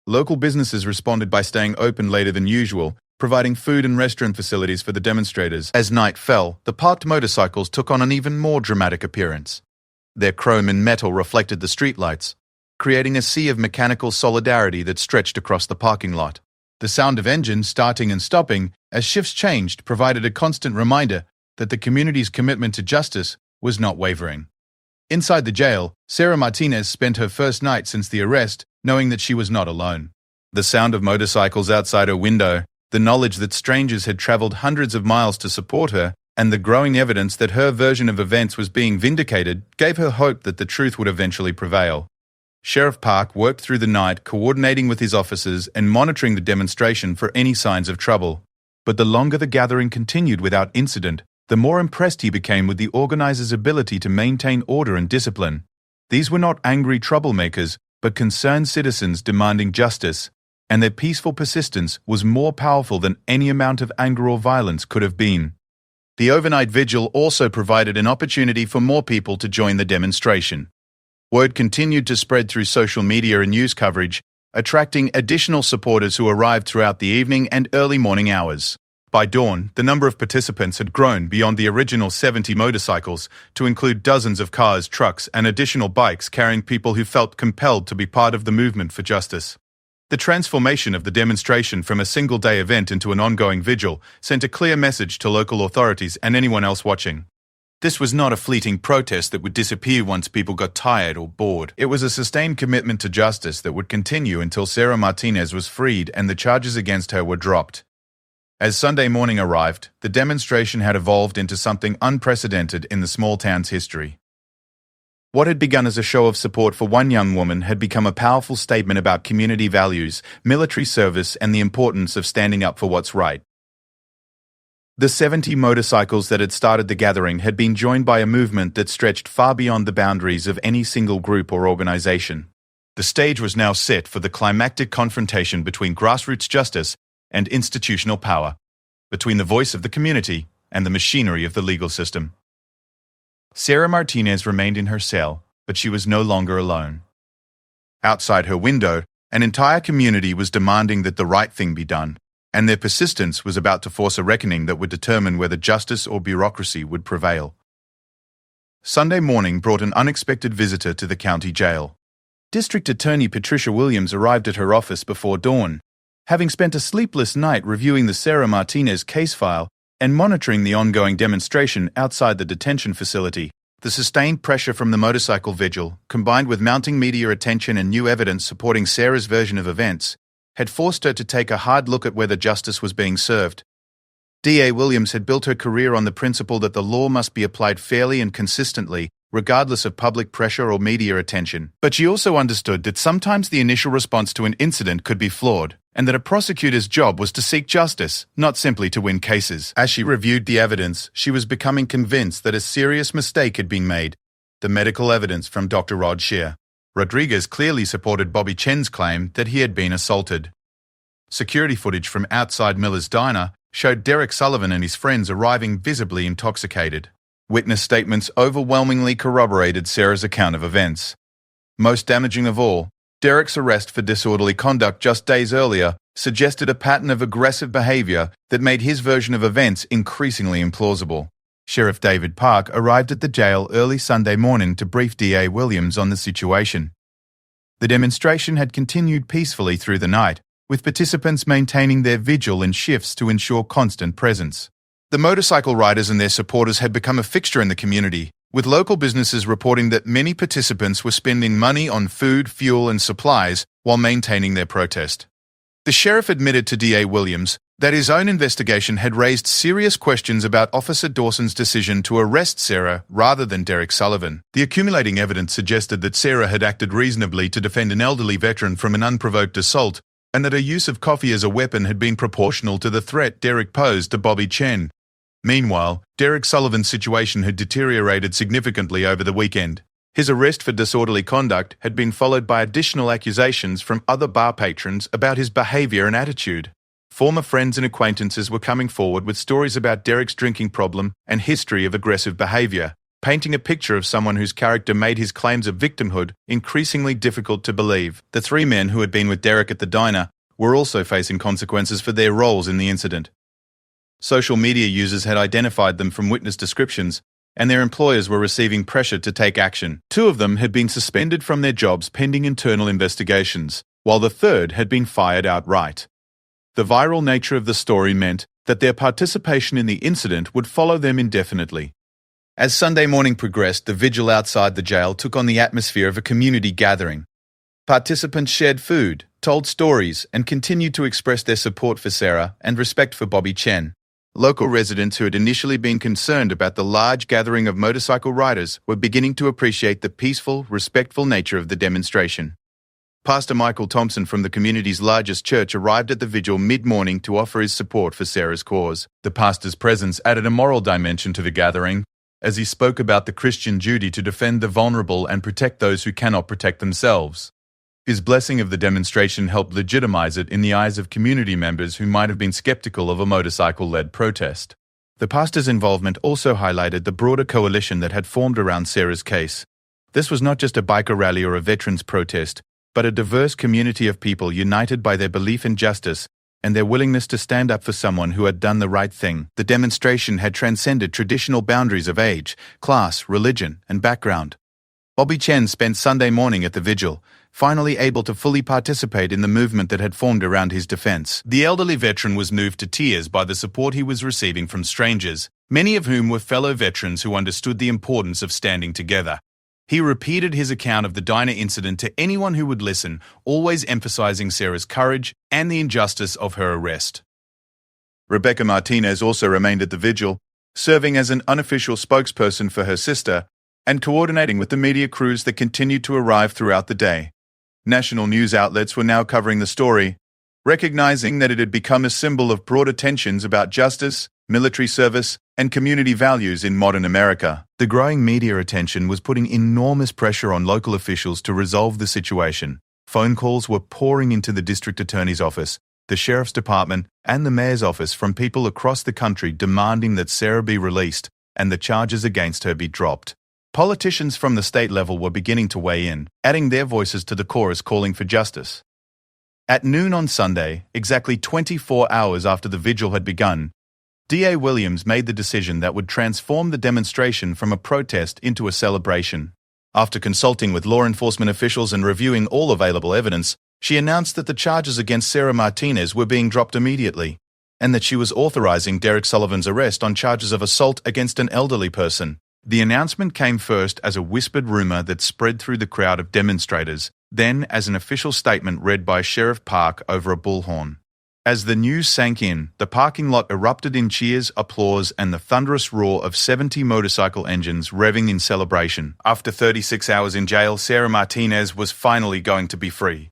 Local businesses responded by staying open later than usual, providing food and restaurant facilities for the demonstrators. As night fell, the parked motorcycles took on an even more dramatic appearance. Their chrome and metal reflected the streetlights, creating a sea of mechanical solidarity that stretched across the parking lot. The sound of engines starting and stopping as shifts changed provided a constant reminder that the community's commitment to justice was not wavering. Inside the jail, Sarah Martinez spent her first night since the arrest knowing that she was not alone. The sound of motorcycles outside her window, the knowledge that strangers had traveled hundreds of miles to support her, and the growing evidence that her version of events was being vindicated gave her hope that the truth would eventually prevail. Sheriff Park worked through the night, coordinating with his officers and monitoring the demonstration for any signs of trouble. But the longer the gathering continued without incident, the more impressed he became with the organizers' ability to maintain order and discipline. These were not angry troublemakers, but concerned citizens demanding justice, and their peaceful persistence was more powerful than any amount of anger or violence could have been. The overnight vigil also provided an opportunity for more people to join the demonstration. Word continued to spread through social media and news coverage, attracting additional supporters who arrived throughout the evening and early morning hours. By dawn, the number of participants had grown beyond the original 70 motorcycles to include dozens of cars, trucks, and additional bikes carrying people who felt compelled to be part of the movement for justice. The transformation of the demonstration from a single-day event into an ongoing vigil sent a clear message to local authorities and anyone else watching. This was not a fleeting protest that would disappear once people got tired or bored. It was a sustained commitment to justice that would continue until Sarah Martinez was freed and the charges against her were dropped. As Sunday morning arrived, the demonstration had evolved into something unprecedented in the small town's history. What had begun as a show of support for one young woman had become a powerful statement about community values, military service, and the importance of standing up for what's right. The 70 motorcycles that had started the gathering had been joined by a movement that stretched far beyond the boundaries of any single group or organization. The stage was now set for the climactic confrontation between grassroots justice and institutional power, between the voice of the community and the machinery of the legal system. Sarah Martinez remained in her cell, but she was no longer alone. Outside her window, an entire community was demanding that the right thing be done, and their persistence was about to force a reckoning that would determine whether justice or bureaucracy would prevail. Sunday morning brought an unexpected visitor to the county jail. District Attorney Patricia Williams arrived at her office before dawn. Having spent a sleepless night reviewing the Sarah Martinez case file and monitoring the ongoing demonstration outside the detention facility, the sustained pressure from the motorcycle vigil, combined with mounting media attention and new evidence supporting Sarah's version of events, had forced her to take a hard look at whether justice was being served. D.A. Williams had built her career on the principle that the law must be applied fairly and consistently, regardless of public pressure or media attention. But she also understood that sometimes the initial response to an incident could be flawed, and that a prosecutor's job was to seek justice, not simply to win cases. As she reviewed the evidence, she was becoming convinced that a serious mistake had been made. The medical evidence from Dr. Rod Shear Rodriguez clearly supported Bobby Chen's claim that he had been assaulted. Security footage from outside Miller's Diner showed Derek Sullivan and his friends arriving visibly intoxicated. Witness statements overwhelmingly corroborated Sarah's account of events. Most damaging of all, Derek's arrest for disorderly conduct just days earlier suggested a pattern of aggressive behavior that made his version of events increasingly implausible. Sheriff David Park arrived at the jail early Sunday morning to brief D.A. Williams on the situation. The demonstration had continued peacefully through the night, with participants maintaining their vigil and shifts to ensure constant presence. The motorcycle riders and their supporters had become a fixture in the community, with local businesses reporting that many participants were spending money on food, fuel, and supplies while maintaining their protest. The sheriff admitted to D.A. Williams that his own investigation had raised serious questions about Officer Dawson's decision to arrest Sarah rather than Derek Sullivan. The accumulating evidence suggested that Sarah had acted reasonably to defend an elderly veteran from an unprovoked assault, and that her use of coffee as a weapon had been proportional to the threat Derek posed to Bobby Chen. Meanwhile, Derek Sullivan's situation had deteriorated significantly over the weekend. His arrest for disorderly conduct had been followed by additional accusations from other bar patrons about his behavior and attitude. Former friends and acquaintances were coming forward with stories about Derek's drinking problem and history of aggressive behavior, painting a picture of someone whose character made his claims of victimhood increasingly difficult to believe. The three men who had been with Derek at the diner were also facing consequences for their roles in the incident. Social media users had identified them from witness descriptions, and their employers were receiving pressure to take action. Two of them had been suspended from their jobs pending internal investigations, while the third had been fired outright. The viral nature of the story meant that their participation in the incident would follow them indefinitely. As Sunday morning progressed, the vigil outside the jail took on the atmosphere of a community gathering. Participants shared food, told stories, and continued to express their support for Sarah and respect for Bobby Chen. Local residents who had initially been concerned about the large gathering of motorcycle riders were beginning to appreciate the peaceful, respectful nature of the demonstration. Pastor Michael Thompson from the community's largest church arrived at the vigil mid-morning to offer his support for Sarah's cause. The pastor's presence added a moral dimension to the gathering, as he spoke about the Christian duty to defend the vulnerable and protect those who cannot protect themselves. His blessing of the demonstration helped legitimize it in the eyes of community members who might have been skeptical of a motorcycle-led protest. The pastor's involvement also highlighted the broader coalition that had formed around Sarah's case. This was not just a biker rally or a veterans protest, but a diverse community of people united by their belief in justice and their willingness to stand up for someone who had done the right thing. The demonstration had transcended traditional boundaries of age, class, religion, and background. Bobby Chen spent Sunday morning at the vigil, finally able to fully participate in the movement that had formed around his defense. The elderly veteran was moved to tears by the support he was receiving from strangers, many of whom were fellow veterans who understood the importance of standing together. He repeated his account of the diner incident to anyone who would listen, always emphasizing Sarah's courage and the injustice of her arrest. Rebecca Martinez also remained at the vigil, serving as an unofficial spokesperson for her sister and coordinating with the media crews that continued to arrive throughout the day. National news outlets were now covering the story. recognizing that it had become a symbol of broader tensions about justice, military service, and community values in modern America. The growing media attention was putting enormous pressure on local officials to resolve the situation. Phone calls were pouring into the district attorney's office, the sheriff's department, and the mayor's office from people across the country demanding that Sarah be released and the charges against her be dropped. Politicians from the state level were beginning to weigh in, adding their voices to the chorus calling for justice. At noon on Sunday, exactly 24 hours after the vigil had begun, DA Williams made the decision that would transform the demonstration from a protest into a celebration. After consulting with law enforcement officials and reviewing all available evidence, she announced that the charges against Sarah Martinez were being dropped immediately, and that she was authorizing Derek Sullivan's arrest on charges of assault against an elderly person. The announcement came first as a whispered rumor that spread through the crowd of demonstrators, then as an official statement read by Sheriff Park over a bullhorn. As the news sank in, the parking lot erupted in cheers, applause, and the thunderous roar of 70 motorcycle engines revving in celebration. After 36 hours in jail, Sarah Martinez was finally going to be free.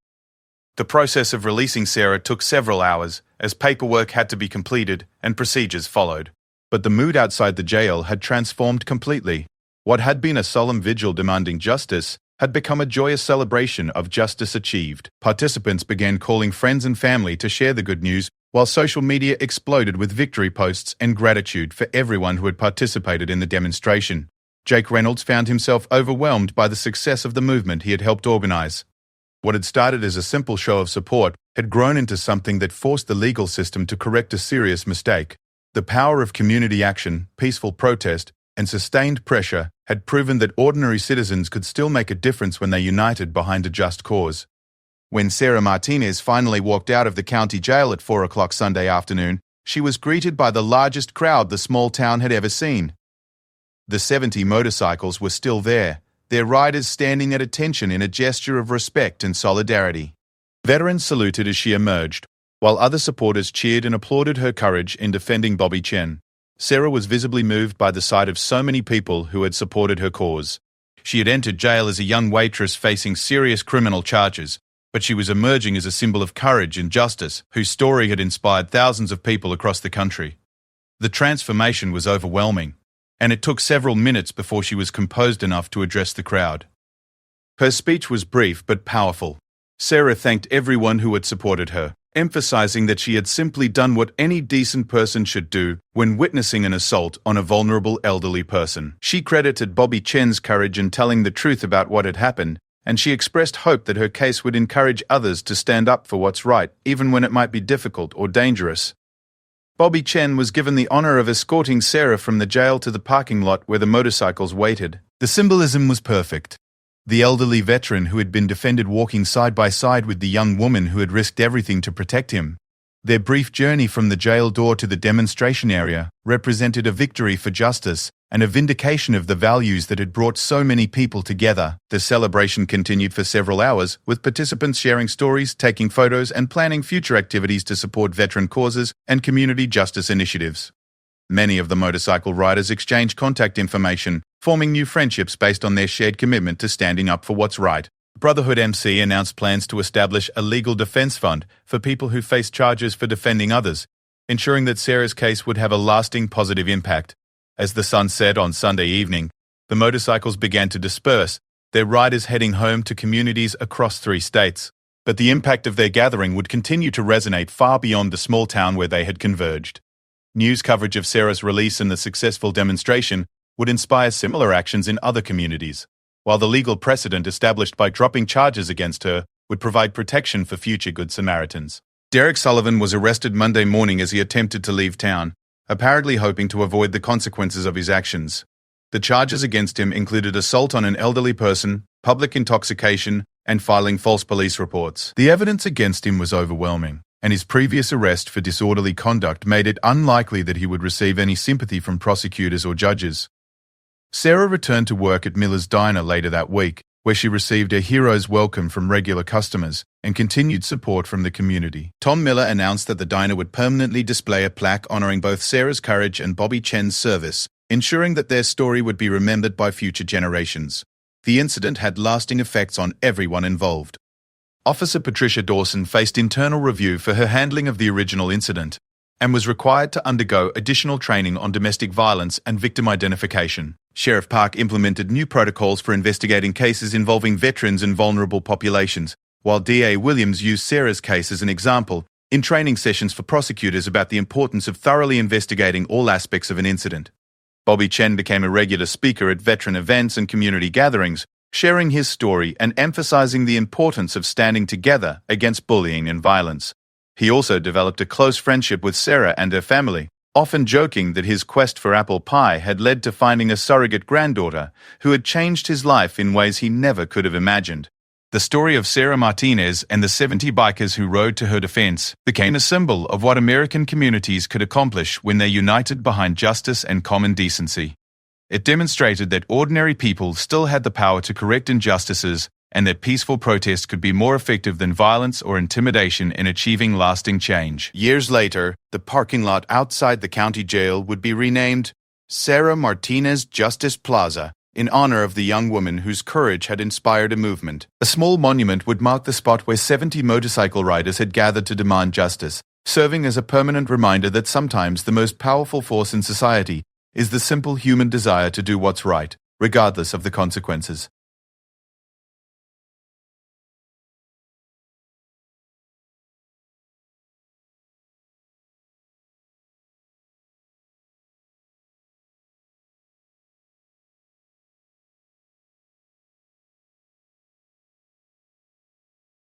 The process of releasing Sarah took several hours, as paperwork had to be completed and procedures followed. But the mood outside the jail had transformed completely. What had been a solemn vigil demanding justice had become a joyous celebration of justice achieved. Participants began calling friends and family to share the good news, while social media exploded with victory posts and gratitude for everyone who had participated in the demonstration. Jake Reynolds found himself overwhelmed by the success of the movement he had helped organize. What had started as a simple show of support had grown into something that forced the legal system to correct a serious mistake. The power of community action, peaceful protest, and sustained pressure had proven that ordinary citizens could still make a difference when they united behind a just cause. When Sarah Martinez finally walked out of the county jail at 4 o'clock Sunday afternoon, she was greeted by the largest crowd the small town had ever seen. The 70 motorcycles were still there, their riders standing at attention in a gesture of respect and solidarity. Veterans saluted as she emerged, while other supporters cheered and applauded her courage in defending Bobby Chen. Sarah was visibly moved by the sight of so many people who had supported her cause. She had entered jail as a young waitress facing serious criminal charges, but she was emerging as a symbol of courage and justice, whose story had inspired thousands of people across the country. The transformation was overwhelming, and it took several minutes before she was composed enough to address the crowd. Her speech was brief but powerful. Sarah thanked everyone who had supported her, emphasizing that she had simply done what any decent person should do when witnessing an assault on a vulnerable elderly person. She credited Bobby Chen's courage in telling the truth about what had happened, and she expressed hope that her case would encourage others to stand up for what's right, even when it might be difficult or dangerous. Bobby Chen was given the honor of escorting Sarah from the jail to the parking lot where the motorcycles waited. The symbolism was perfect. The elderly veteran who had been defended walking side by side with the young woman who had risked everything to protect him. Their brief journey from the jail door to the demonstration area represented a victory for justice and a vindication of the values that had brought so many people together. The celebration continued for several hours, with participants sharing stories, taking photos, and planning future activities to support veteran causes and community justice initiatives. Many of the motorcycle riders exchanged contact information, forming new friendships based on their shared commitment to standing up for what's right. Brotherhood MC announced plans to establish a legal defense fund for people who face charges for defending others, ensuring that Sarah's case would have a lasting positive impact. As the sun set on Sunday evening, the motorcycles began to disperse, their riders heading home to communities across 3 states. But the impact of their gathering would continue to resonate far beyond the small town where they had converged. News coverage of Sarah's release and the successful demonstration would inspire similar actions in other communities, while the legal precedent established by dropping charges against her would provide protection for future Good Samaritans. Derek Sullivan was arrested Monday morning as he attempted to leave town, apparently hoping to avoid the consequences of his actions. The charges against him included assault on an elderly person, public intoxication, and filing false police reports. The evidence against him was overwhelming, and his previous arrest for disorderly conduct made it unlikely that he would receive any sympathy from prosecutors or judges. Sarah returned to work at Miller's Diner later that week, where she received a hero's welcome from regular customers and continued support from the community. Tom Miller announced that the diner would permanently display a plaque honoring both Sarah's courage and Bobby Chen's service, ensuring that their story would be remembered by future generations. The incident had lasting effects on everyone involved. Officer Patricia Dawson faced internal review for her handling of the original incident and was required to undergo additional training on domestic violence and victim identification. Sheriff Park implemented new protocols for investigating cases involving veterans and vulnerable populations, while DA Williams used Sarah's case as an example in training sessions for prosecutors about the importance of thoroughly investigating all aspects of an incident. Bobby Chen became a regular speaker at veteran events and community gatherings, sharing his story and emphasizing the importance of standing together against bullying and violence. He also developed a close friendship with Sarah and her family, often joking that his quest for apple pie had led to finding a surrogate granddaughter who had changed his life in ways he never could have imagined. The story of Sarah Martinez and the 70 bikers who rode to her defense became a symbol of what American communities could accomplish when they united behind justice and common decency. It demonstrated that ordinary people still had the power to correct injustices and that peaceful protest could be more effective than violence or intimidation in achieving lasting change. Years later, the parking lot outside the county jail would be renamed Sarah Martinez Justice Plaza in honor of the young woman whose courage had inspired a movement. A small monument would mark the spot where 70 motorcycle riders had gathered to demand justice, serving as a permanent reminder that sometimes the most powerful force in society is the simple human desire to do what's right, regardless of the consequences.